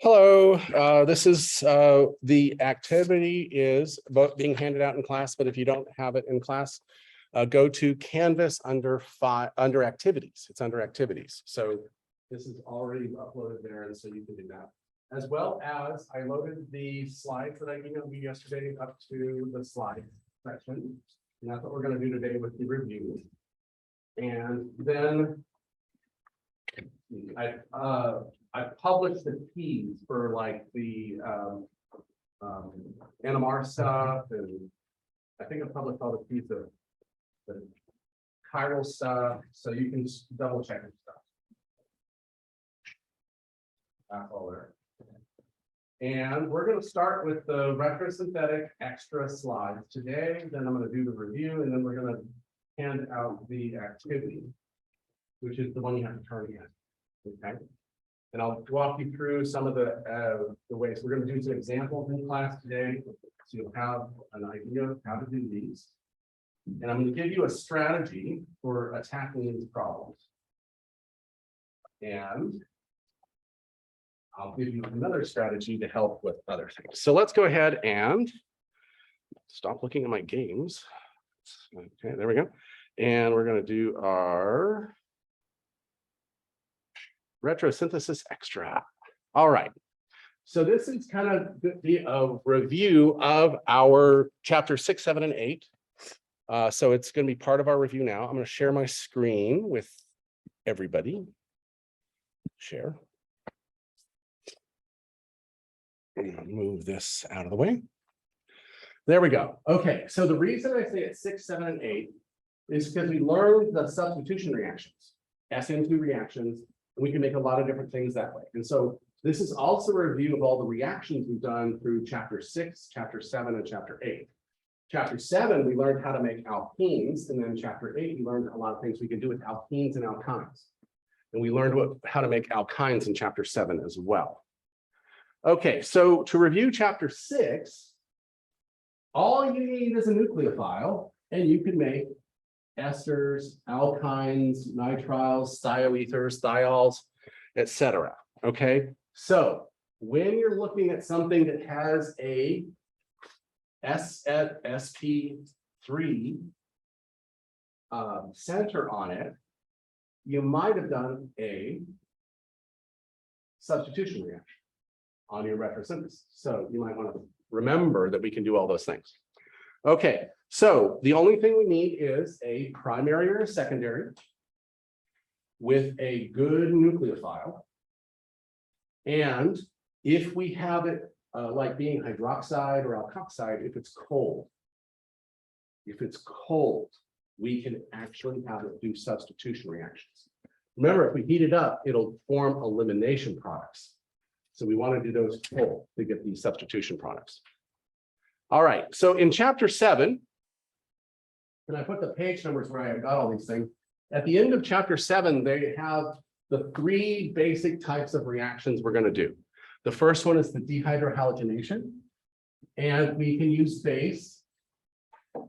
Hello, this is the activity is being handed out in class, but if you don't have it in class, go to Canvas under activities. It's under activities. So this is already uploaded there, and so you can do that. As well as I loaded the slides that I emailed you yesterday up to the slide section. And that's what we're going to do today with the review. And then I published the keys for like the NMR stuff, and I think I published all the keys of the chiral stuff, so you can just double check and stuff. That's all there. And we're going to start with the retrosynthetic extra slides today. Then I'm going to do the review, and then we're going to hand out the activity, which is the one you have to turn in. Okay. And I'll walk you through some of the ways. We're going to do some examples in class today, so you'll have an idea of how to do these. And I'm going to give you a strategy for attacking these problems. And I'll give you another strategy to help with other things. So let's go ahead and stop looking at my games. Okay, there we go. And we're going to do our retrosynthesis extra. All right. So this is kind of the review of our chapter 6, 7, and 8. So it's going to be part of our review now. I'm going to share my screen with everybody. Share. I'm going to move this out of the way. There we go. Okay. So the reason I say it's 6, 7, and 8 is because we learned the substitution reactions, SN2 reactions. We can make a lot of different things that way. And so this is also a review of all the reactions we've done through chapter 6, chapter 7, and chapter 8. Chapter 7, we learned how to make alkenes. And then chapter 8, we learned a lot of things we can do with alkenes and alkynes. And we learned how to make alkynes in chapter 7 as well. Okay, so to review chapter 6, all you need is a nucleophile, and you can make esters, alkynes, nitriles, thioethers, thiols, etc. Okay, so when you're looking at something that has a sp3 center on it, you might have done a substitution reaction on your retrosynthesis. So you might want to remember that we can do all those things. Okay. So the only thing we need is a primary or a secondary with a good nucleophile. And if we have it like being hydroxide or alkoxide, if it's cold, we can actually have it do substitution reactions. Remember, if we heat it up, it'll form elimination products. So we want to do those cold to get these substitution products. All right. So in chapter 7, and I put the page numbers where I have got all these things. At the end of chapter 7, they have the 3 basic types of reactions we're going to do. The first one is the dehydrohalogenation, and we can use base,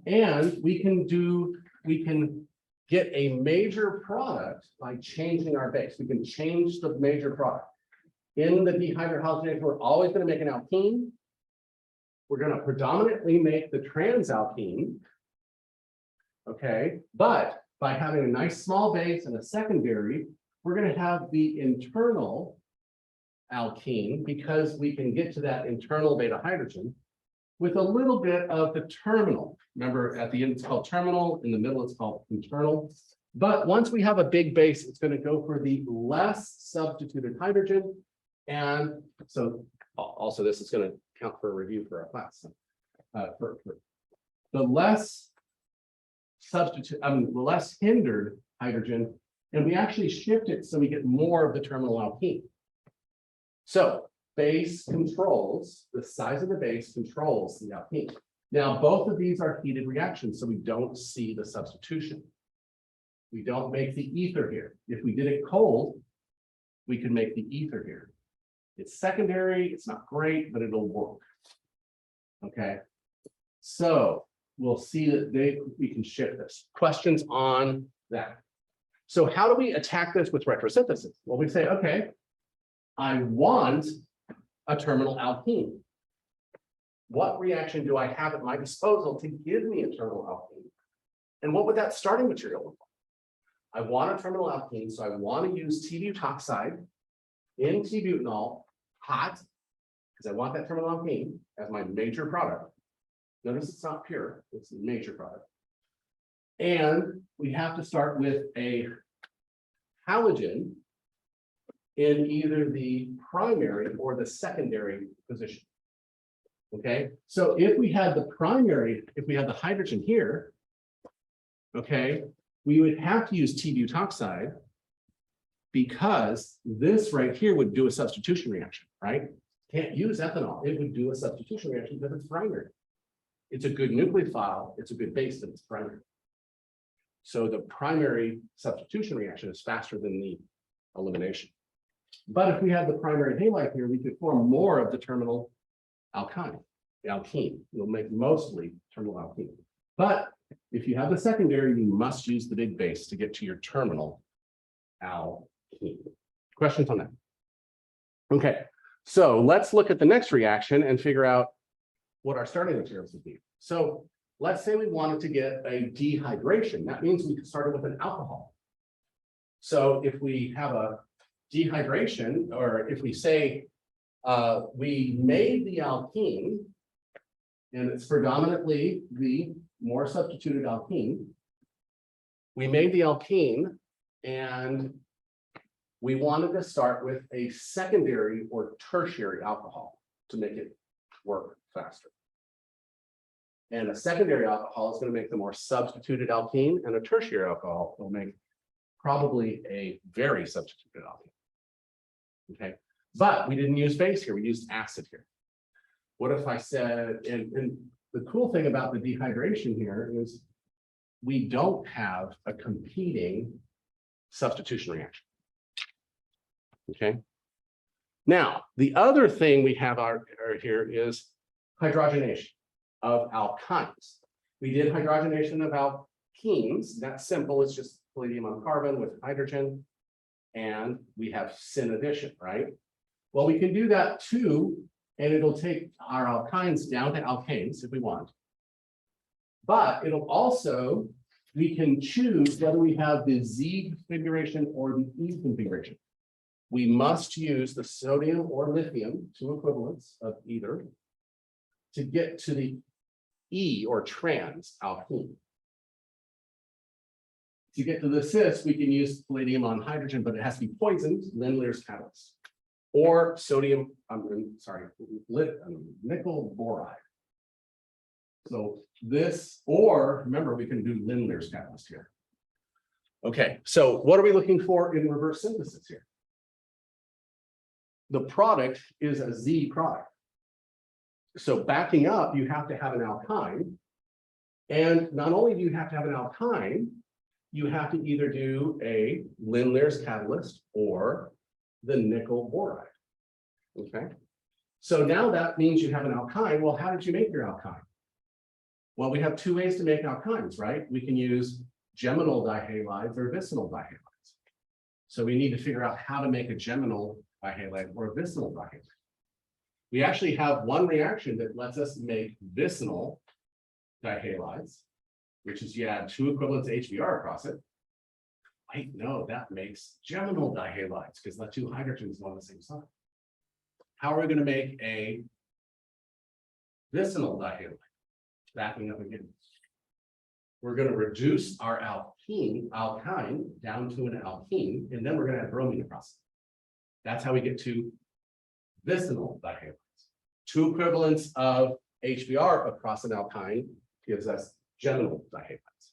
and we can get a major product by changing our base. We can change the major product. In the dehydrohalogenation, we're always going to make an alkene. We're going to predominantly make the transalkene. Okay, but by having a nice small base and a secondary, we're going to have the internal alkene because we can get to that internal beta hydrogen with a little bit of the terminal. Remember, at the end it's called terminal, in the middle it's called internal. But once we have a big base, it's going to go for the less substituted hydrogen. And so also this is going to count for a review for our class. For the less the less hindered hydrogen, and we actually shift it so we get more of the terminal alkene. So base controls, the size of the base controls the alkene. Now, both of these are heated reactions, so we don't see the substitution. We don't make the ether here. If we did it cold, we could make the ether here. It's secondary, it's not great, but it'll work. Okay, so we'll see that we can shift this. Questions on that? So how do we attack this with retrosynthesis? Well, we say, okay, I want a terminal alkene. What reaction do I have at my disposal to give me a terminal alkene? And what would that starting material look like? I want a terminal alkene, so I want to use T-butoxide in T-butanol hot, because I want that terminal alkene as my major product. Notice it's not pure, it's the major product. And we have to start with a halogen in either the primary or the secondary position. Okay, so if we had the primary, if we had the hydrogen here, okay, we would have to use T-butoxide because this right here would do a substitution reaction, right? Can't use ethanol, it would do a substitution reaction because it's primary. It's a good nucleophile, it's a good base, but it's primary. So the primary substitution reaction is faster than the elimination. But if we had the primary halide here, we could form more of the terminal alkyne, the alkene. We'll make mostly terminal alkene. But if you have the secondary, you must use the big base to get to your terminal alkene. Questions on that? Okay, so let's look at the next reaction and figure out what our starting materials would be. So let's say we wanted to get a dehydration. That means we started with an alcohol. So if we have a dehydration, or if we say we made the alkene, and it's predominantly the more substituted alkene, we made the alkene and we wanted to start with a secondary or tertiary alcohol to make it work faster. And a secondary alcohol is going to make the more substituted alkene, and a tertiary alcohol will make probably a very substituted alkene. Okay, but we didn't use base here, we used acid here. What if I said, and the cool thing about the dehydration here is we don't have a competing substitution reaction. Okay. Now, the other thing we have here is hydrogenation of alkynes. We did hydrogenation of alkenes. That's simple. It's just palladium on carbon with hydrogen. And we have syn addition, right? Well, we can do that too, and it'll take our alkynes down to alkanes if we want. But it'll also, we can choose whether we have the Z configuration or the E configuration. We must use the sodium or lithium, two equivalents of either, to get to the E or trans alkene. To get to the cis, we can use palladium on hydrogen, but it has to be poisoned, Lindlar's catalyst, or sodium, nickel boride. So this, or remember, we can do Lindlar's catalyst here. Okay, so what are we looking for in reverse synthesis here? The product is a Z product. So backing up, you have to have an alkyne. And not only do you have to have an alkyne, you have to either do a Lindlar's catalyst or the nickel boride. Okay. So now that means you have an alkyne. Well, how did you make your alkyne? Well, we have two ways to make alkynes, right? We can use geminal dihalides or vicinal dihalides. So we need to figure out how to make a geminal dihalide or a vicinal dihalide. We actually have one reaction that lets us make vicinal dihalides, which is you add two equivalents HBr across it. Wait, no, that makes geminal dihalides because the two hydrogens are on the same side. How are we going to make a vicinal dihalide? Backing up again. We're going to reduce our alkyne down to an alkene, and then we're going to add bromine across it. That's how we get to vicinal dihalides. Two equivalents of HBr across an alkyne gives us geminal dihalides.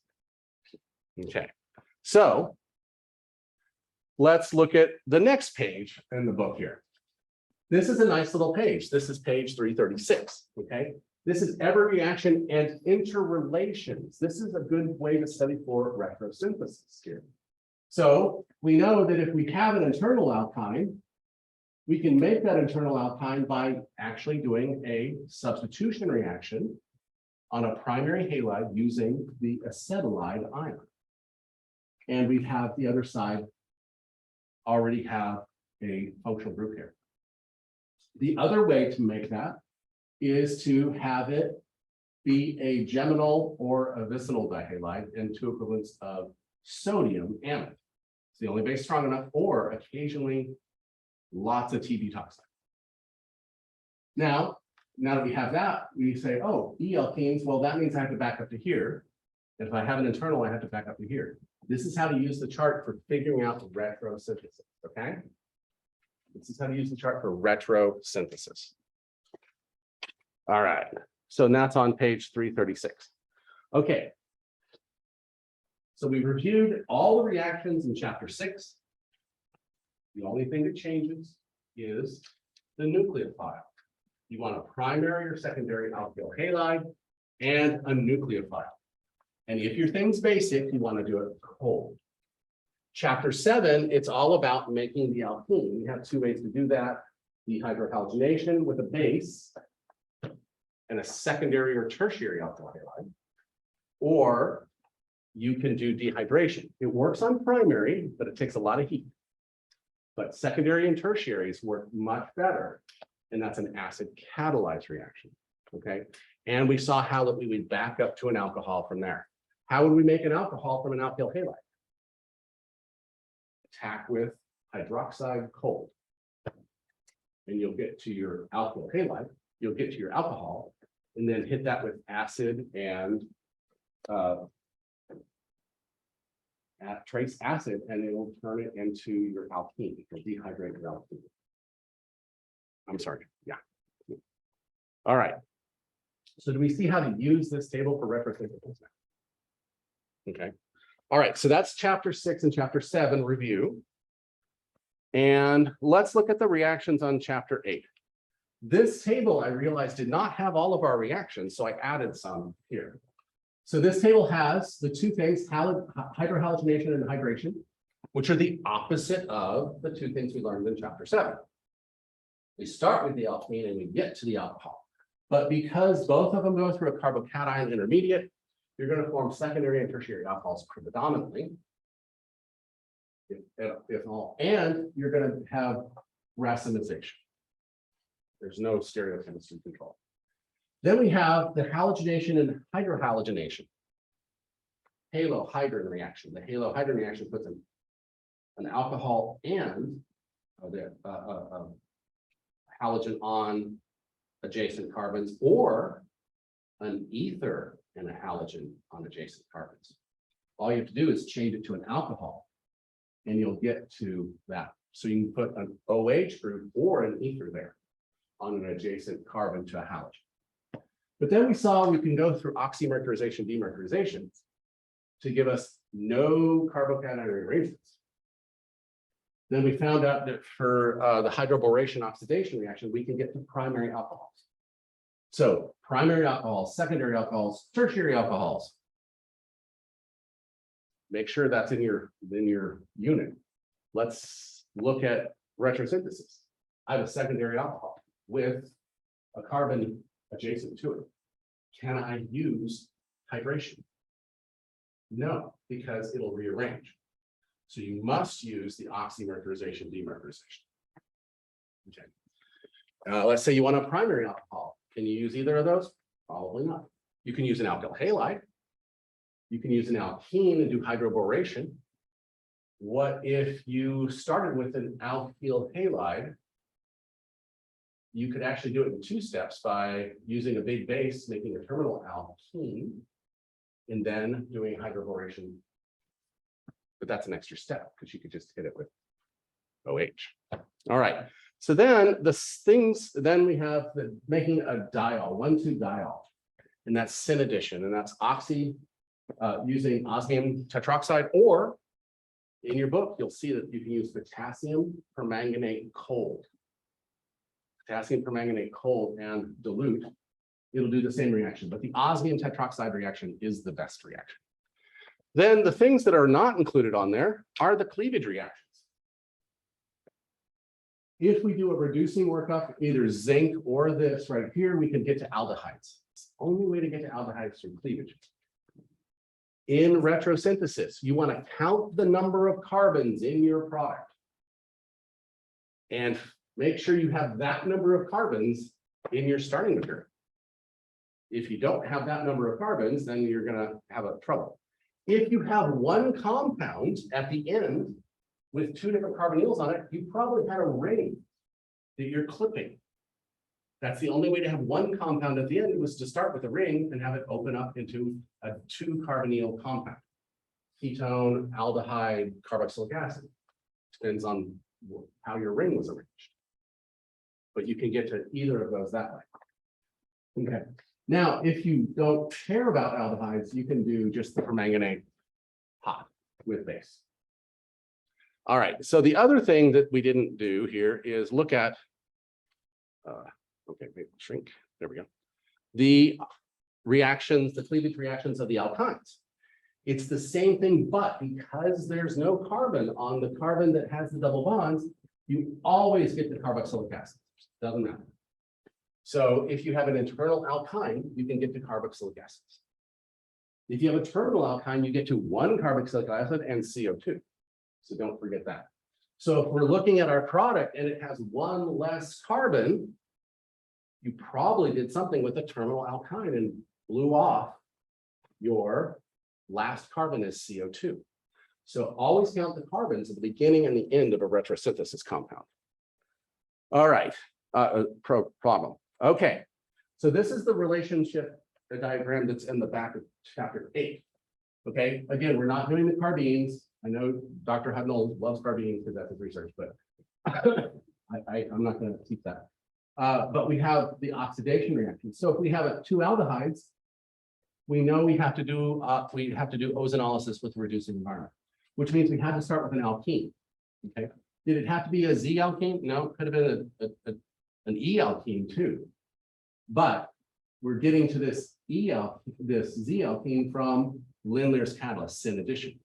Okay, so let's look at the next page in the book here. This is a nice little page. This is page 336. Okay, this is every reaction and interrelations. This is a good way to study for retrosynthesis here. So we know that if we have an internal alkyne, we can make that internal alkyne by actually doing a substitution reaction on a primary halide using the acetylide ion. And we have the other side already have a functional group here. The other way to make that is to have it be a geminal or a vicinal dihalide and two equivalents of sodium amide. It's the only base strong enough, or occasionally lots of T-butoxide. Now that we have that, we say, oh, E-alkenes, well, that means I have to back up to here. And if I have an internal, I have to back up to here. This is how to use the chart for figuring out retrosynthesis, okay? This is how to use the chart for retrosynthesis. All right, so that's on page 336. Okay. So we reviewed all the reactions in chapter 6. The only thing that changes is the nucleophile. You want a primary or secondary alkyl halide and a nucleophile. And if your thing's basic, you want to do it cold. Chapter 7, it's all about making the alkene. We have two ways to do that: dehydrohalogenation with a base and a secondary or tertiary alkyl halide, or you can do dehydration. It works on primary, but it takes a lot of heat. But secondary and tertiaries work much better, and that's an acid catalyzed reaction, okay? And we saw how that we would back up to an alcohol from there. How would we make an alcohol from an alkyl halide? Attack with hydroxide cold, and you'll get to your alkyl halide, you'll get to your alcohol, and then hit that with acid and trace acid, and it'll turn it into your alkene. It'll dehydrate your alkene. I'm sorry, yeah. All right. So do we see how to use this table for retrosynthesis now? Okay. All right, so that's chapter 6 and chapter 7 review. And let's look at the reactions on chapter 8. This table, I realized, did not have all of our reactions, so I added some here. So this table has the two things, hydrohalogenation and hydration, which are the opposite of the two things we learned in chapter 7. We start with the alkene and we get to the alcohol. But because both of them go through a carbocation intermediate, you're going to form secondary and tertiary alcohols predominantly. If all, and you're going to have racemization. There's no stereochemistry control. Then we have the halogenation and hydrohalogenation. Halohydrin reaction. The halohydrin reaction puts an alcohol and halogen on adjacent carbons, or an ether and a halogen on adjacent carbons. All you have to do is change it to an alcohol, and you'll get to that. So you can put an OH group or an ether there on an adjacent carbon to a halogen. But then we saw we can go through oxymercurization, demercurization to give us no carbocation rearrangements. Then we found out that for the hydroboration oxidation reaction, we can get to primary alcohols. So primary alcohols, secondary alcohols, tertiary alcohols. Make sure that's in your unit. Let's look at retrosynthesis. I have a secondary alcohol with a carbon adjacent to it. Can I use hydration? No, because it'll rearrange. So you must use the oxymercurization, demercurization. Okay. Let's say you want a primary alcohol. Can you use either of those? Probably not. You can use an alkyl halide. You can use an alkene and do hydroboration. What if you started with an alkyl halide? You could actually do it in 2 steps by using a big base, making a terminal alkene, and then doing hydroboration. But that's an extra step because you could just hit it with OH. All right. So then then we have making a diol, 1,2-diol, and that's syn addition, and that's using osmium tetroxide, or in your book, you'll see that you can use potassium permanganate cold. Potassium permanganate cold and dilute, it'll do the same reaction, but the osmium tetroxide reaction is the best reaction. Then the things that are not included on there are the cleavage reactions. If we do a reducing workup, either zinc or this right here, we can get to aldehydes. It's the only way to get to aldehydes through cleavage. In retrosynthesis, you want to count the number of carbons in your product and make sure you have that number of carbons in your starting material. If you don't have that number of carbons, then you're going to have a trouble. If you have one compound at the end with two different carbonyls on it, you probably had a ring that you're clipping. That's the only way to have one compound at the end, was to start with a ring and have it open up into a 2-carbonyl compound. Ketone, aldehyde, carboxylic acid. Depends on how your ring was arranged. But you can get to either of those that way. Okay. Now, if you don't care about aldehydes, you can do just the permanganate hot with base. All right. So the other thing that we didn't do here is look at, okay, maybe shrink. There we go. The reactions, the cleavage reactions of the alkynes. It's the same thing, but because there's no carbon on the carbon that has the double bonds, you always get the carboxylic acid. Doesn't matter. So if you have an internal alkyne, you can get to carboxylic acids. If you have a terminal alkyne, you get to 1 carboxylic acid and CO2. So don't forget that. So if we're looking at our product and it has 1 less carbon, you probably did something with a terminal alkyne and blew off your last carbon as CO2. So always count the carbons at the beginning and the end of a retrosynthesis compound. All right, problem. Okay, so this is the relationship, the diagram that's in the back of chapter 8. Okay, again, we're not doing the carbines. I know Dr. Hudnall loves carbines because that's his research, but I'm not going to keep that. But we have the oxidation reaction. So if we have 2 aldehydes, we know we have to do ozonolysis with reducing environment, which means we had to start with an alkene. Okay, did it have to be a Z alkene? No, it could have been an E alkene too. But we're getting to this Z alkene from Lindlar's catalyst in addition.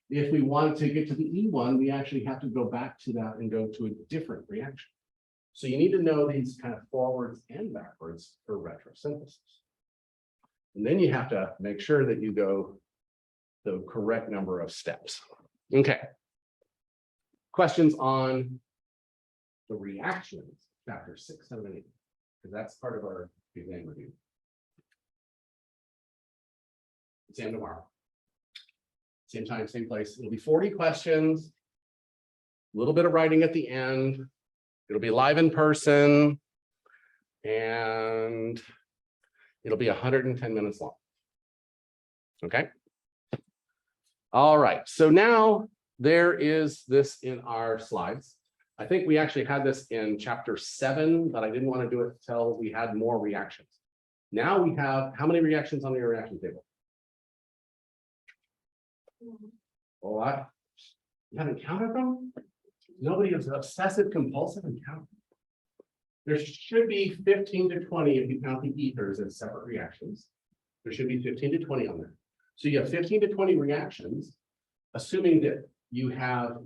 If we want to get to the E1, we actually have to go back to that and go to a different reaction. So you need to know these kind of forwards and backwards for retrosynthesis. And then you have to make sure that you go the correct number of steps. Okay. Questions on the reactions, chapter 6, 7, and 8, because that's part of our exam review. Exam tomorrow. Same time, same place. It'll be 40 questions, a little bit of writing at the end. It'll be live in person, and it'll be 110 minutes long. Okay. All right. So now there is this in our slides. I think we actually had this in chapter 7, but I didn't want to do it until we had more reactions. Now we have how many reactions on your reaction table? A lot. You haven't counted them? Nobody is obsessive compulsive and count. There should be 15 to 20 if you count the ethers as separate reactions. There should be 15 to 20 on there. So you have 15 to 20 reactions, assuming that you have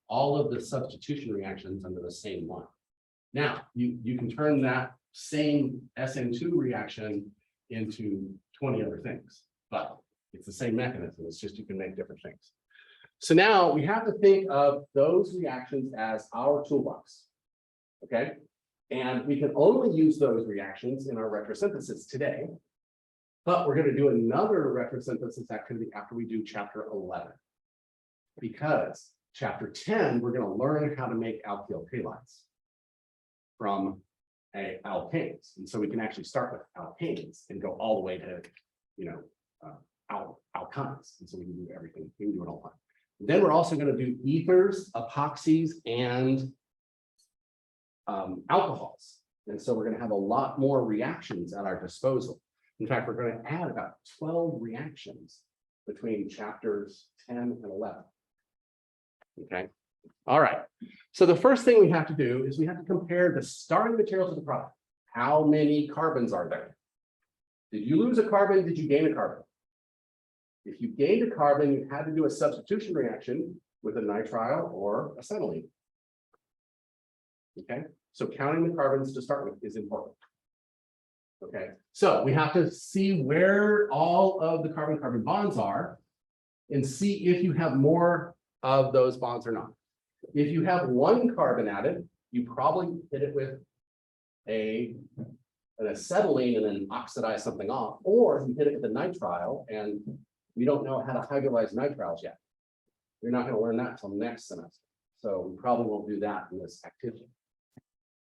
all of the substitution reactions under the same one. Now, you can turn that same SN2 reaction into 20 other things, but it's the same mechanism. It's just you can make different things. So now we have to think of those reactions as our toolbox. Okay. And we can only use those reactions in our retrosynthesis today, but we're going to do another retrosynthesis activity after we do chapter 11. Because chapter 10, we're going to learn how to make alkyl halides from alkanes. And so we can actually start with alkanes and go all the way to, alkynes. And so we can do everything. We can do it all. Then we're also going to do ethers, epoxies, and alcohols. And so we're going to have a lot more reactions at our disposal. In fact, we're going to add about 12 reactions between chapters 10 and 11. Okay. All right. So the first thing we have to do is we have to compare the starting materials of the product. How many carbons are there? Did you lose a carbon? Did you gain a carbon? If you gained a carbon, you had to do a substitution reaction with a nitrile or acetylene. Okay. So counting the carbons to start with is important. Okay. So we have to see where all of the carbon-carbon bonds are and see if you have more of those bonds or not. If you have one carbon added, you probably hit it with an acetylene and then oxidize something off, or you hit it with a nitrile and you don't know how to hydrolyze nitriles yet. You're not going to learn that until next semester. So we probably won't do that in this activity.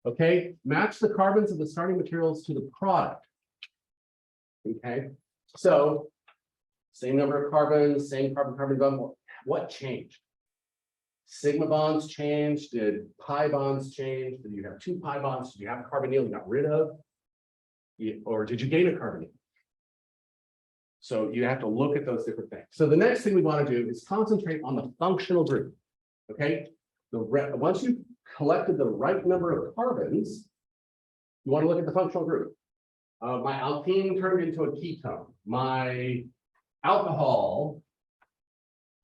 Okay, match the carbons of the starting materials to the product. Okay, so same number of carbons, same carbon-carbon bond. What changed? Sigma bonds changed. Did pi bonds change? Did you have 2 pi bonds? Did you have a carbonyl you got rid of? Or did you gain a carbonyl? So you have to look at those different things. So the next thing we want to do is concentrate on the functional group. Okay, once you've collected the right number of carbons, you want to look at the functional group. My alkene turned into a ketone. My alcohol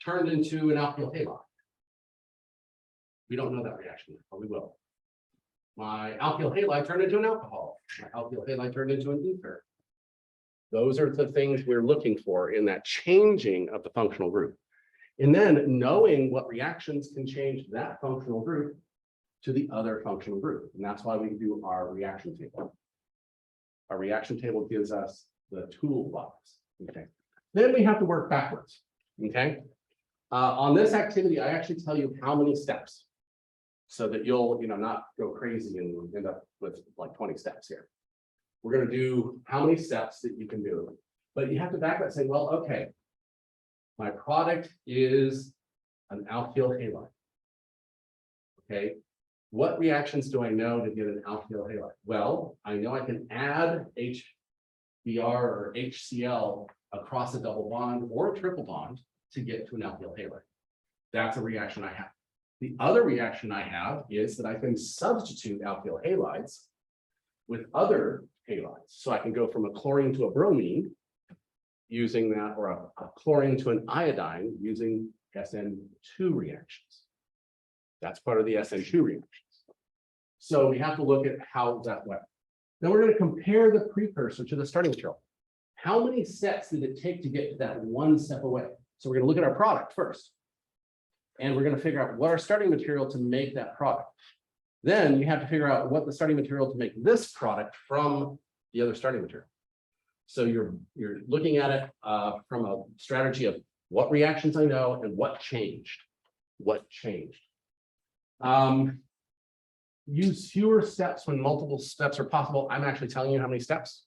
turned into an alkyl halide. We don't know that reaction, but we will. My alkyl halide turned into an alcohol. My alkyl halide turned into an ether. Those are the things we're looking for in that changing of the functional group. And then knowing what reactions can change that functional group to the other functional group. And that's why we do our reaction table. Our reaction table gives us the toolbox. Okay. Then we have to work backwards. Okay. On this activity, I actually tell you how many steps so that you'll not go crazy and end up with like 20 steps here. We're going to do how many steps that you can do. But you have to back up and say, well, okay, my product is an alkyl halide. Okay. What reactions do I know to get an alkyl halide? Well, I know I can add HBr or HCl across a double bond or a triple bond to get to an alkyl halide. That's a reaction I have. The other reaction I have is that I can substitute alkyl halides with other halides. So I can go from a chlorine to a bromine using that, or a chlorine to an iodine using SN2 reactions. That's part of the SN2 reactions. So we have to look at how that went. Then we're going to compare the precursor to the starting material. How many steps did it take to get to that one step away? So we're going to look at our product first. And we're going to figure out what our starting material to make that product. Then you have to figure out what the starting material to make this product from the other starting material. So you're looking at it from a strategy of what reactions I know and what changed. What changed. Use fewer steps when multiple steps are possible. I'm actually telling you how many steps.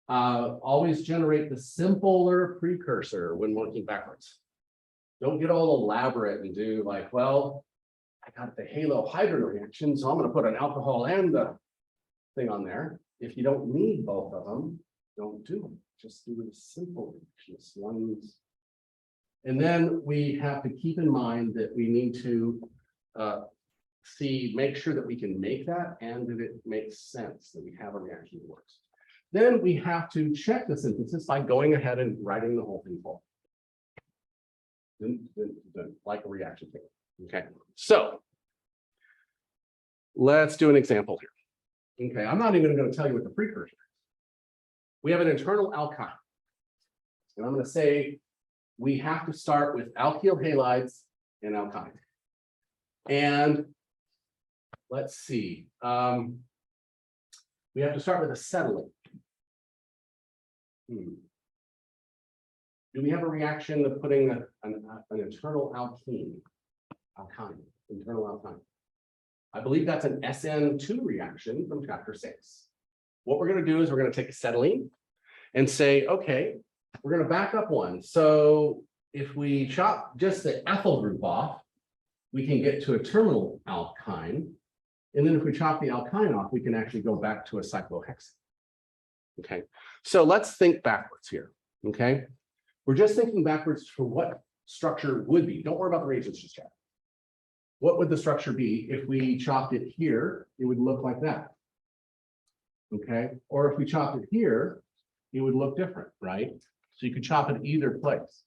Always generate the simpler precursor when working backwards. Don't get all elaborate and do like, well, I got the Halohydrin reaction, so I'm going to put an alcohol and the thing on there. If you don't need both of them, don't do them. Just do the simple reactions. Ones. And then we have to keep in mind that we need to make sure that we can make that and that it makes sense, that we have a reaction that works. Then we have to check the synthesis by going ahead and writing the whole thing full. Like a reaction table. Okay, so let's do an example here. Okay, I'm not even going to tell you what the precursor is. We have an internal alkyne. And I'm going to say we have to start with alkyl halides and alkyne. And let's see. We have to start with acetylene. Do we have a reaction of putting an internal alkyne? Internal alkyne. I believe that's an SN2 reaction from chapter 6. What we're going to do is we're going to take acetylene and say, okay, we're going to back up one. So if we chop just the ethyl group off, we can get to a terminal alkyne. And then if we chop the alkyne off, we can actually go back to a cyclohexane. Okay, so let's think backwards here. Okay, we're just thinking backwards for what structure would be. Don't worry about the reagents just yet. What would the structure be if we chopped it here? It would look like that. Okay, or if we chopped it here, it would look different, right? So you could chop it either place.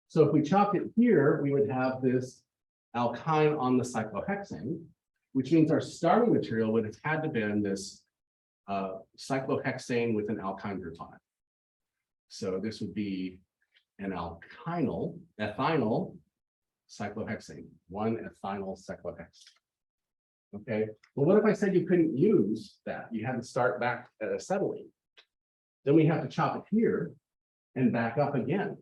So if we chopped it here, we would have this alkyne on the cyclohexane, which means our starting material would have had to been this cyclohexane with an alkyne group on it. So this would be an ethynyl cyclohexane, one ethynyl cyclohexane. Okay, well, what if I said you couldn't use that? You had to start back at acetylene. Then we have to chop it here and back up again.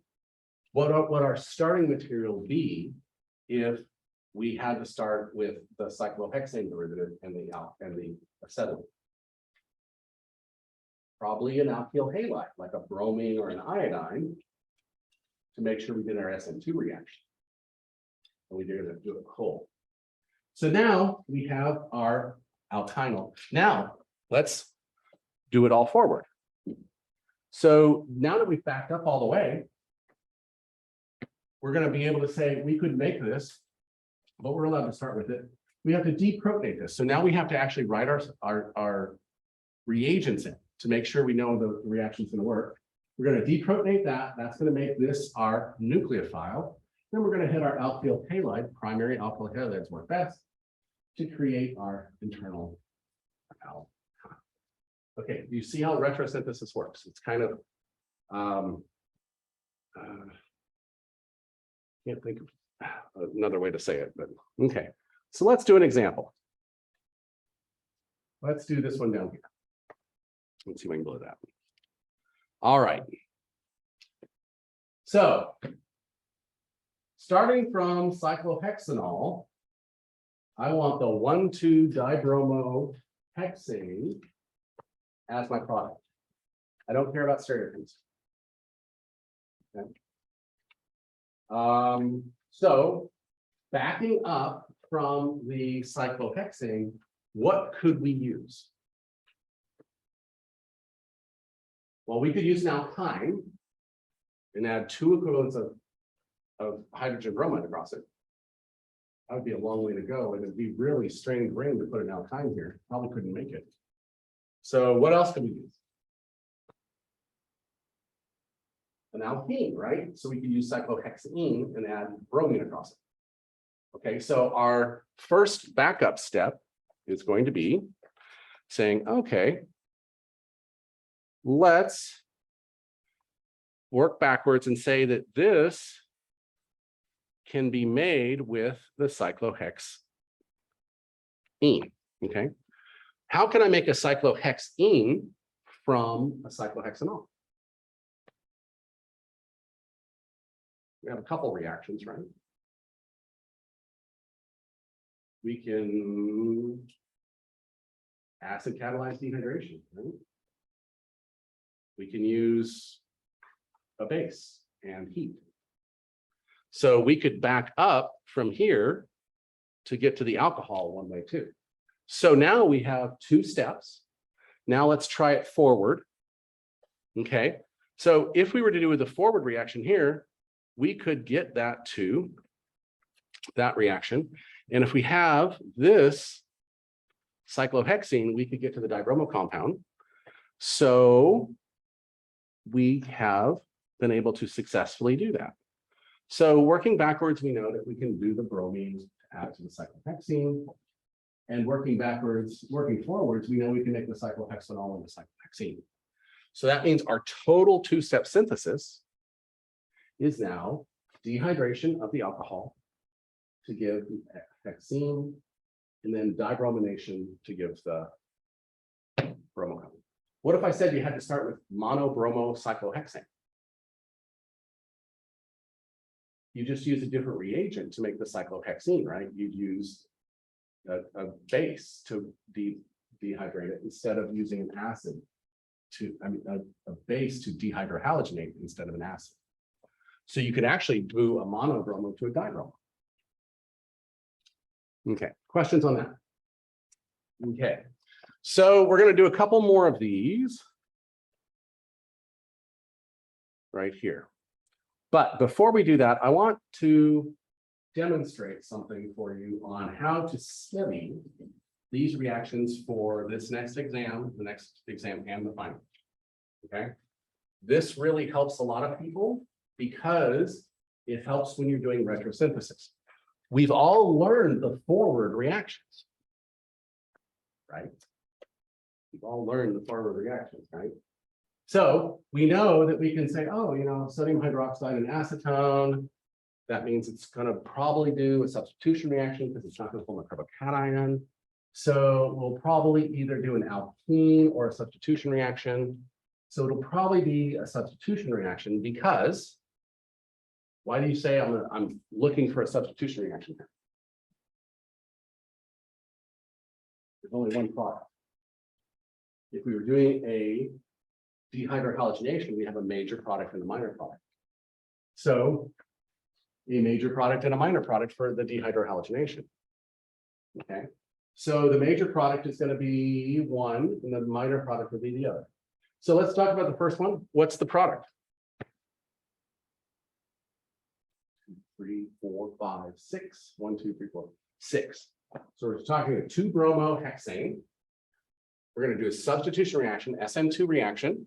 What would our starting material be if we had to start with the cyclohexane derivative and the acetylene? Probably an alkyl halide, like a bromine or an iodine, to make sure we did our SN2 reaction. And we did it do it cold. So now we have our alkynyl. Now let's do it all forward. So now that we've backed up all the way, we're going to be able to say we could make this, but we're allowed to start with it. We have to deprotonate this. So now we have to actually write our reagents in to make sure we know the reaction's going to work. We're going to deprotonate that. That's going to make this our nucleophile. Then we're going to hit our alkyl halide, primary alkyl halides work best, to create our internal alkyne. Okay, you see how retrosynthesis works? It's kind of, can't think of another way to say it, but okay. So let's do an example. Let's do this one down here. Let's see if I can blow that. All right. So, starting from cyclohexanol, I want the 1,2-dibromohexane as my product. I don't care about stereochemistry. Okay. So backing up from the cyclohexane, what could we use? Well, we could use an alkyne and add 2 equivalents of hydrogen bromide across it. That would be a long way to go, and it'd be really strained grain to put an alkyne here. Probably couldn't make it. So what else can we use? An alkene, right? So we could use cyclohexene and add bromine across it. Okay, so our first backup step is going to be saying, okay, let's work backwards and say that this can be made with the cyclohexene. Okay, how can I make a cyclohexene from a cyclohexanol? We have a couple reactions, right? We can acid catalyze dehydration, right? We can use a base and heat. So we could back up from here to get to the alcohol one way too. So now we have 2 steps. Now let's try it forward. Okay, so if we were to do the forward reaction here, we could get that to that reaction. And if we have this cyclohexene, we could get to the dibromo compound. So we have been able to successfully do that. So working backwards, we know that we can do the bromine to add to the cyclohexene. And working forwards, we know we can make the cyclohexanol and the cyclohexene. So that means our total 2-step synthesis is now dehydration of the alcohol to give the hexene, and then dibromination to give the bromo. What if I said you had to start with monobromo cyclohexane? You just use a different reagent to make the cyclohexene, right? You'd use a base to dehydrate it instead of using an acid to, a base to dehydrohalogenate instead of an acid. So you could actually do a monobromo to a dibromo. Okay, questions on that? Okay, so we're going to do a couple more of these right here. But before we do that, I want to demonstrate something for you on how to study these reactions for this next exam, the next exam, and the final. Okay, this really helps a lot of people because it helps when you're doing retrosynthesis. We've all learned the forward reactions, right? We've all learned the forward reactions, right? So we know that we can say, oh, you know, sodium hydroxide and acetone, that means it's going to probably do a substitution reaction because it's not going to form a carbocation. So we'll probably either do an alkene or a substitution reaction. So it'll probably be a substitution reaction because why do you say I'm looking for a substitution reaction here? There's only one product. If we were doing a dehydrohalogenation, we have a major product and a minor product. So a major product and a minor product for the dehydrohalogenation. Okay, so the major product is going to be one, and the minor product will be the other. So let's talk about the first one. What's the product? 2, 3, 4, 5, 6. 1, 2, 3, 4, 6. So we're talking a 2-bromohexane. We're going to do a substitution reaction, SN2 reaction.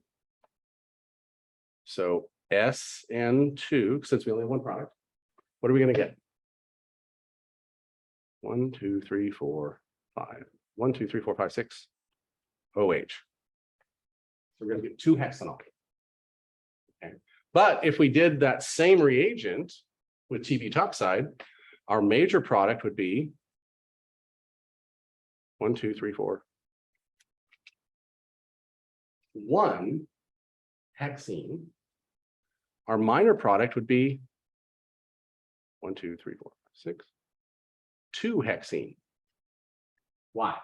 So SN2, since we only have one product, what are we going to get? 1, 2, 3, 4, 5. 1, 2, 3, 4, 5, 6. OH. So we're going to get 2 hexanol. Okay. But if we did that same reagent with t-butoxide, our major product would be 1, 2, 3, 4. 1 hexene. Our minor product would be 1, 2, 3, 4, 5, 6. 2 hexene. Why?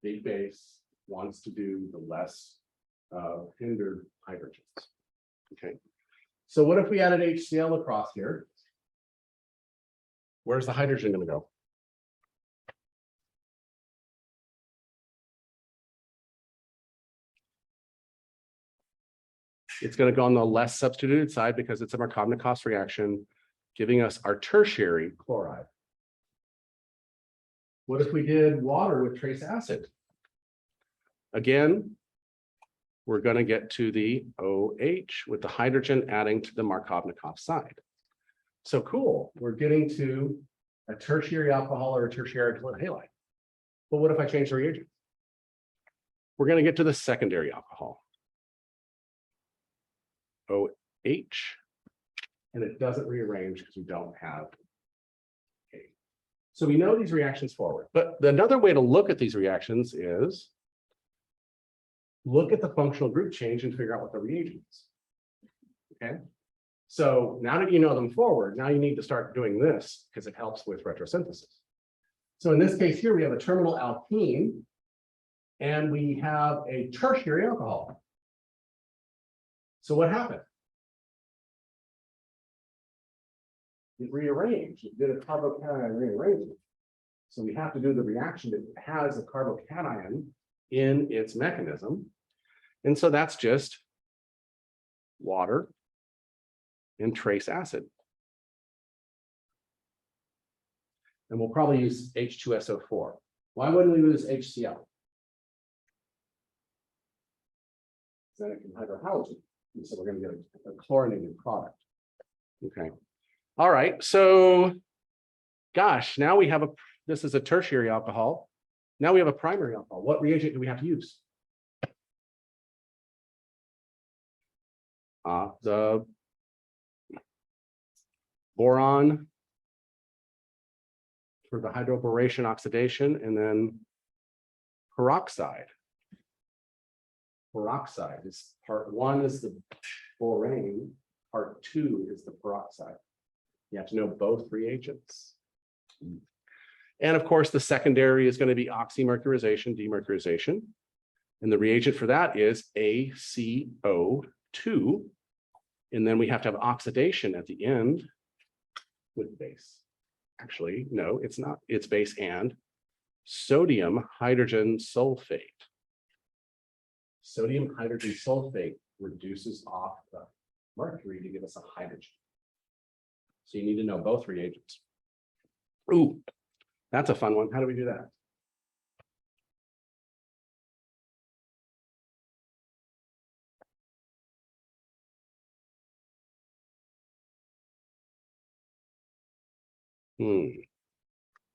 Big base wants to do the less hindered hydrogens. Okay. So what if we added HCl across here? Where's the hydrogen going to go? It's going to go on the less substituted side because it's a Markovnikov reaction, giving us our tertiary chloride. What if we did water with trace acid? Again, we're going to get to the OH with the hydrogen adding to the Markovnikov side. So cool, we're getting to a tertiary alcohol or a tertiary halide. But what if I change the reagent? We're going to get to the secondary alcohol. OH, and it doesn't rearrange because we don't have A. So we know these reactions forward, but another way to look at these reactions is look at the functional group change and figure out what the reagent is. Okay, so now that you know them forward, now you need to start doing this because it helps with retrosynthesis. So in this case here, we have a terminal alkene and we have a tertiary alcohol. So what happened? It rearranged. It did a carbocation rearrangement. So we have to do the reaction that has a carbocation in its mechanism. And so that's just water and trace acid. And we'll probably use H2SO4. Why wouldn't we use HCl? Then it can hydrohalogen. And so we're going to get a chlorinated product. Okay. All right. So, gosh, now we have this is a tertiary alcohol. Now we have a primary alcohol. What reagent do we have to use? The boron for the hydroboration oxidation, and then peroxide. Peroxide is part 1 is the borane, part 2 is the peroxide. You have to know both reagents. And of course, the secondary is going to be oxymercurization, demercurization. And the reagent for that is ACO2. And then we have to have oxidation at the end with base. Actually, no, it's not. It's base and sodium hydrogen sulfate. Sodium hydrogen sulfate reduces off the mercury to give us a hydrogen. So you need to know both reagents. Ooh, that's a fun one. How do we do that?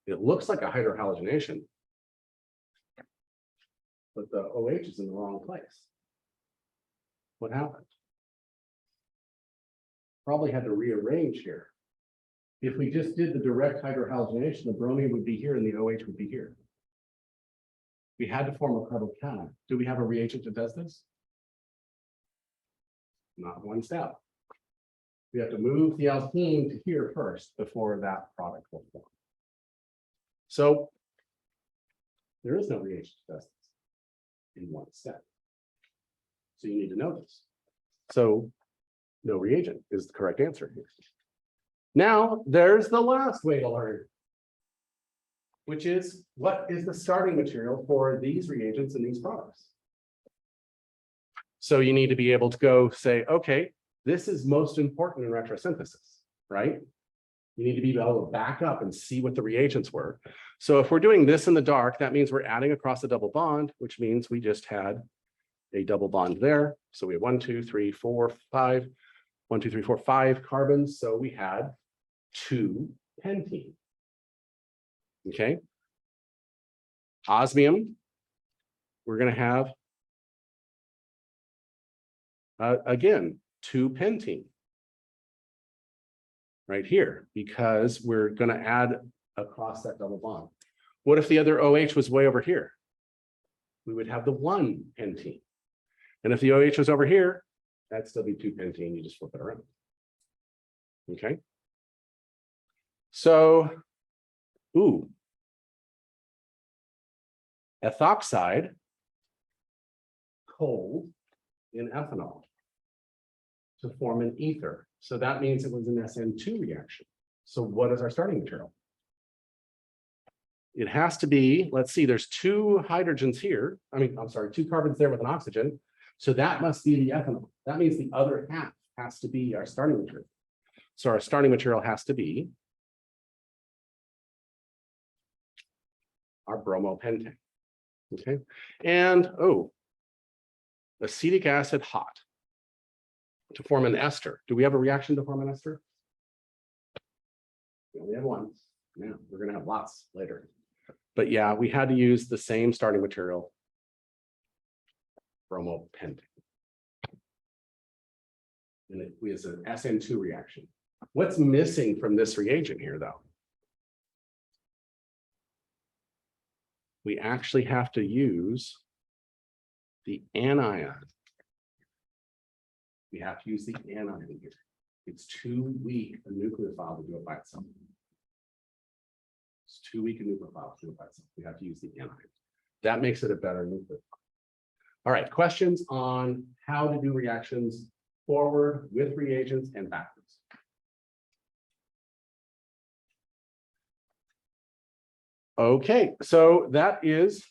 It looks like a hydrohalogenation, but the OH is in the wrong place. What happened? Probably had to rearrange here. If we just did the direct hydrohalogenation, the bromine would be here and the OH would be here. We had to form a carbocation. Do we have a reagent that does this? Not one step. We have to move the alkene to here first before that product will form. So there is no reagent that does this in one step. So you need to know this. So no reagent is the correct answer here. Now there's the last way to learn, which is what is the starting material for these reagents and these products. So you need to be able to go say, okay, this is most important in retrosynthesis, right? You need to be able to back up and see what the reagents were. So if we're doing this in the dark, that means we're adding across a double bond, which means we just had a double bond there. So we have 1, 2, 3, 4, 5, 1, 2, 3, 4, 5 carbons. So we had 2 pentene. Okay. Osmium, we're going to have, again, 2 pentene right here, because we're going to add across that double bond. What if the other OH was way over here? We would have the 1 pentene. And if the OH was over here, that'd still be 2 pentene. You just flip it around. Okay. So, ethoxide, cold in ethanol to form an ether. So that means it was an SN2 reaction. So what is our starting material? It has to be, let's see, there's 2 hydrogens here. I'm sorry, 2 carbons there with an oxygen. So that must be the ethanol. That means the other half has to be our starting material. So our starting material has to be our bromopentane. Okay. And acetic acid hot to form an ester. Do we have a reaction to form an ester? We only have one. Yeah, we're going to have lots later. But yeah, we had to use the same starting material, bromopentane. And it was an SN2 reaction. What's missing from this reagent here, though? We actually have to use the anion. We have to use the anion here. It's too weak a nucleophile to do it by itself. It's too weak a nucleophile to do it by itself. We have to use the anion. That makes it a better nucleophile. All right, questions on how to do reactions forward with reagents and backwards. Okay, so that is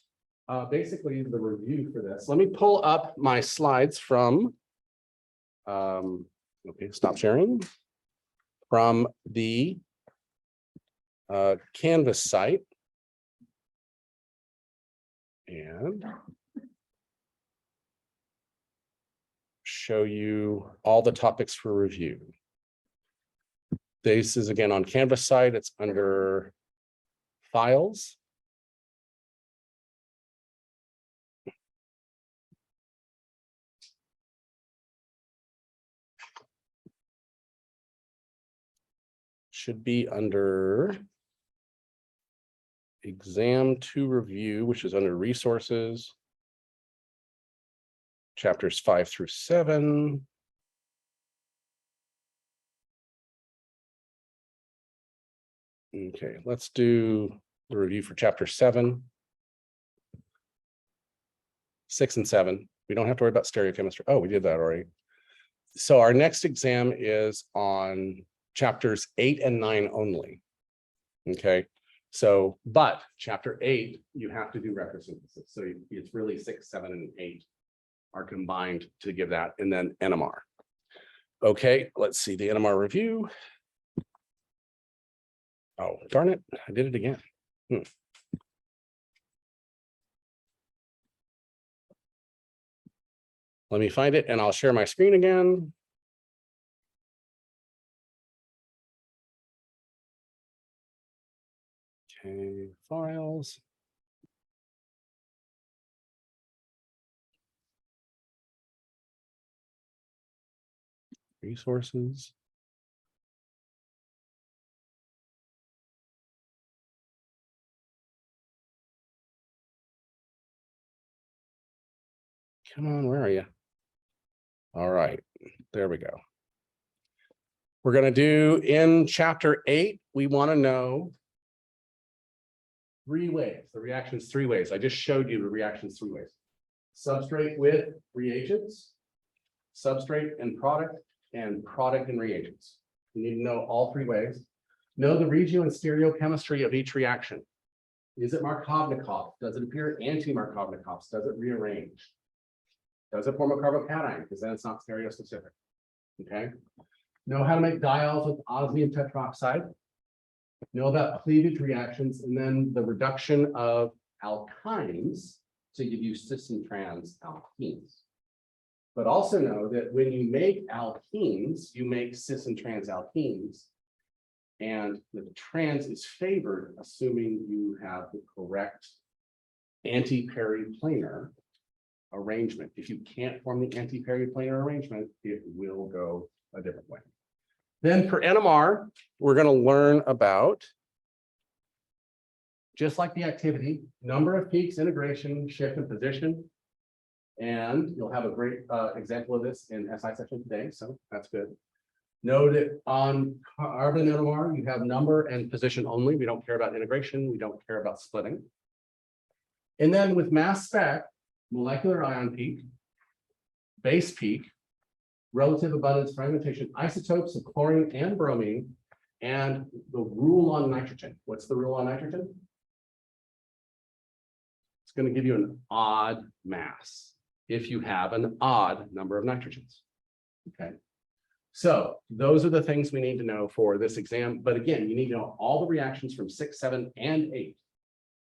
basically the review for this. Let me pull up my slides from, okay, stop sharing, from the Canvas site. And show you all the topics for review. This is again on Canvas site. It's under Files. Should be under Exam 2 Review, which is under Resources. Chapters 5 through 7. Okay, let's do the review for chapter 7, 6, and 7. We don't have to worry about stereochemistry. Oh, we did that already. So our next exam is on chapters 8 and 9 only. Okay, so, but chapter 8, you have to do retrosynthesis. So it's really 6, 7, and 8 are combined to give that, and then NMR. Okay, let's see the NMR review. Oh, darn it, I did it again. Let me find it and I'll share my screen again. Okay, files. Resources. Come on, where are you? All right, there we go. We're going to do in chapter 8, we want to know 3 ways, the reactions 3 ways. I just showed you the reactions 3 ways. Substrate with reagents, substrate and product and reagents. You need to know all 3 ways. Know the regio and stereochemistry of each reaction. Is it Markovnikov? Does it appear anti-Markovnikovs? Does it rearrange? Does it form a carbocation? Because then it's not stereospecific. Okay. Know how to make diols with osmium tetroxide. Know about cleavage reactions, and then the reduction of alkynes to give you cis and trans alkenes. But also know that when you make alkenes, you make cis and trans alkenes, and the trans is favored, assuming you have the correct anti-periplanar arrangement. If you can't form the anti-periplanar arrangement, it will go a different way. Then for NMR, we're going to learn about, just like the activity, number of peaks, integration, shift, and position. And you'll have a great example of this in SI session today, so that's good. Know that on carbon NMR, you have number and position only. We don't care about integration. We don't care about splitting. And then with mass spec, molecular ion peak, base peak, relative abundance fragmentation, isotopes of chlorine and bromine, and the rule on nitrogen. What's the rule on nitrogen? It's going to give you an odd mass if you have an odd number of nitrogens. Okay. So those are the things we need to know for this exam. But again, you need to know all the reactions from 6, 7, and 8,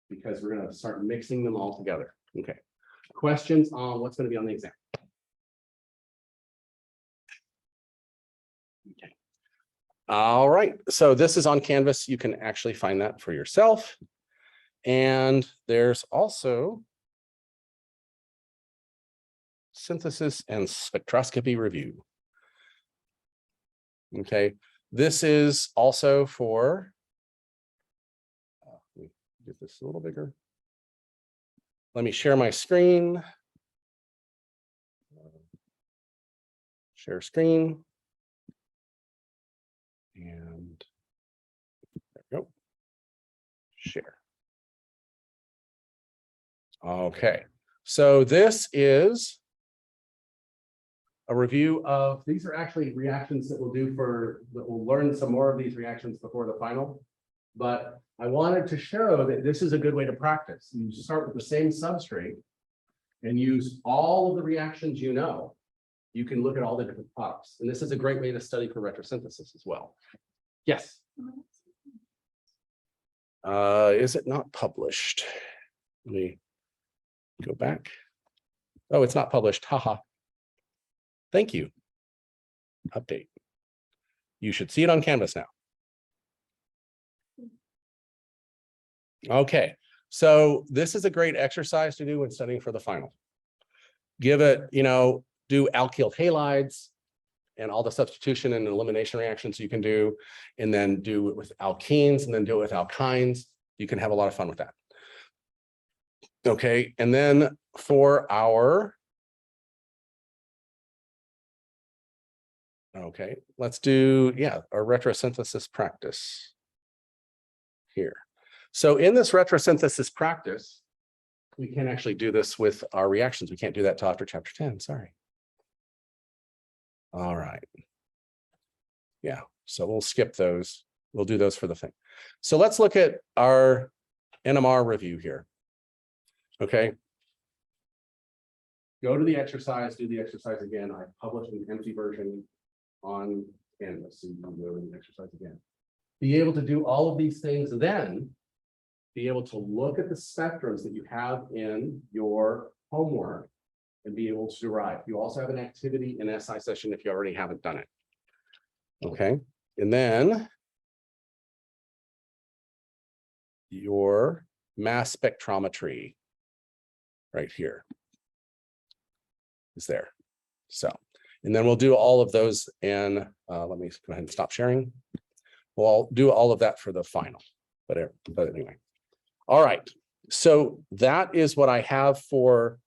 because we're going to start mixing them all together. Okay. Questions on what's going to be on the exam? Okay. All right. So this is on Canvas. You can actually find that for yourself. And there's also synthesis and spectroscopy review. Okay. This is also for, let me get this a little bigger. Let me share my screen. Share screen. And there we go. Share. Okay. So this is a review of, these are actually reactions that we'll do that we'll learn some more of these reactions before the final. But I wanted to show that this is a good way to practice. You start with the same substrate and use all of the reactions you know. You can look at all the different products. And this is a great way to study for retrosynthesis as well. Yes. Is it not published? Let me go back. Oh, it's not published. Haha. Thank you. Update. You should see it on Canvas now. Okay, so this is a great exercise to do when studying for the final. Give it, do alkyl halides and all the substitution and elimination reactions you can do, and then do it with alkenes, and then do it with alkynes. You can have a lot of fun with that. Okay, and then for our, okay, let's do, our retrosynthesis practice here. So in this retrosynthesis practice, we can actually do this with our reactions. We can't do that till after chapter 10, sorry. All right. Yeah, so we'll skip those. We'll do those for the thing. So let's look at our NMR review here. Okay. Go to the exercise, do the exercise again. I published an empty version on Canvas, so you can go to the exercise again. Be able to do all of these things, then be able to look at the spectrums that you have in your homework and be able to derive. You also have an activity in SI session if you already haven't done it. Okay, and then your mass spectrometry right here is there. So, and then we'll do all of those in, let me go ahead and stop sharing. We'll do all of that for the final, but anyway. All right, so that is what I have for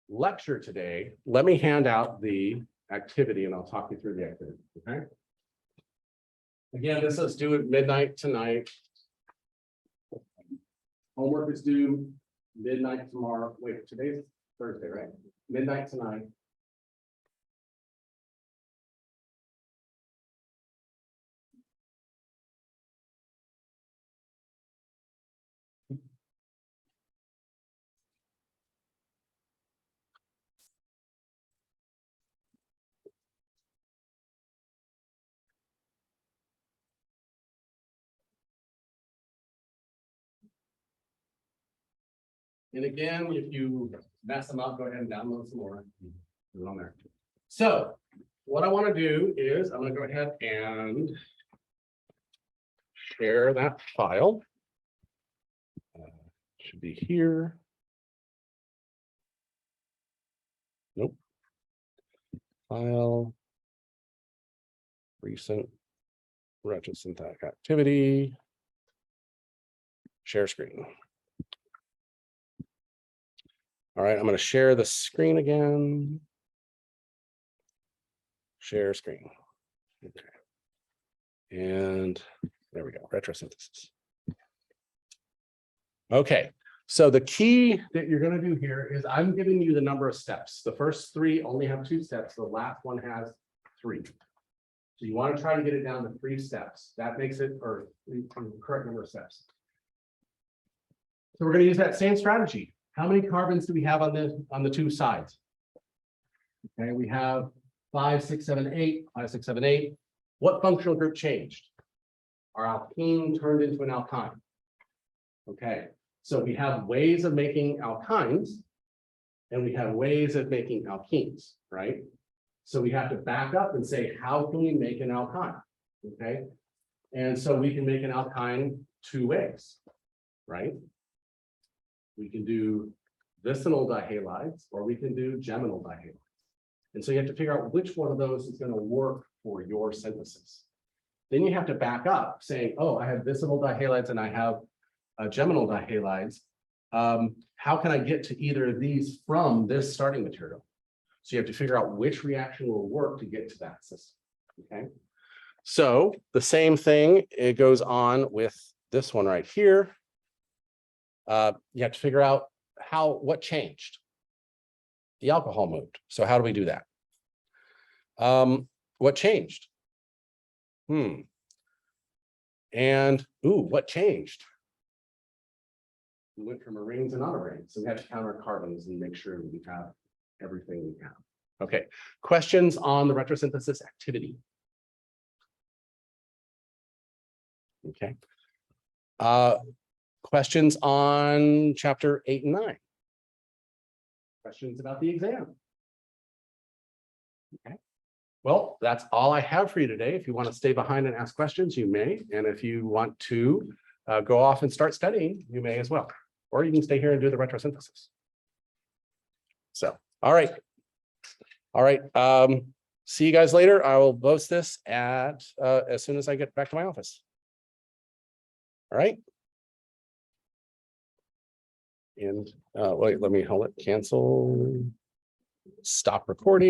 lecture today, let me hand out the activity and I'll talk you through the activity, okay? Again, this is due at midnight tonight. Homework is due midnight tomorrow. Wait, today's Thursday, right? Midnight tonight. And again, if you mess them up, go ahead and download some more. Put it on there. So what I want to do is I'm going to go ahead and share that file. Should be here. Nope. File. Recent retrosynthetic activity. Share screen. All right, I'm going to share the screen again. Share screen. Okay. And there we go, retrosynthesis. Okay, so the key that you're going to do here is I'm giving you the number of steps. The first three only have 2 steps. The last one has 3. So you want to try to get it down to 3 steps. That makes it, or the correct number of steps. So we're going to use that same strategy. How many carbons do we have on the 2 sides? Okay, we have 5, 6, 7, 8, 5, 6, 7, 8. What functional group changed? Our alkene turned into an alkyne. Okay, so we have ways of making alkynes, and we have ways of making alkenes, right? So we have to back up and say, how can we make an alkyne? Okay, and so we can make an alkyne 2 ways, right? We can do vicinal dihalides, or we can do geminal dihalides. And so you have to figure out which one of those is going to work for your synthesis. Then you have to back up saying, oh, I have vicinal dihalides and I have geminal dihalides. How can I get to either of these from this starting material? So you have to figure out which reaction will work to get to that system. Okay. So the same thing, it goes on with this one right here. You have to figure out what changed. The alcohol moved. So how do we do that? What changed? And what changed? We went from arranes and non-arranes. So we have to count our carbons and make sure we have everything we have. Okay. Questions on the retrosynthesis activity? Okay. Questions on chapter 8 and 9? Questions about the exam? Okay. Well, that's all I have for you today. If you want to stay behind and ask questions, you may. And if you want to go off and start studying, you may as well. Or you can stay here and do the retrosynthesis. So, all right. All right. See you guys later. I will post this at as soon as I get back to my office. All right. And wait, let me hold it. Cancel. Stop recording.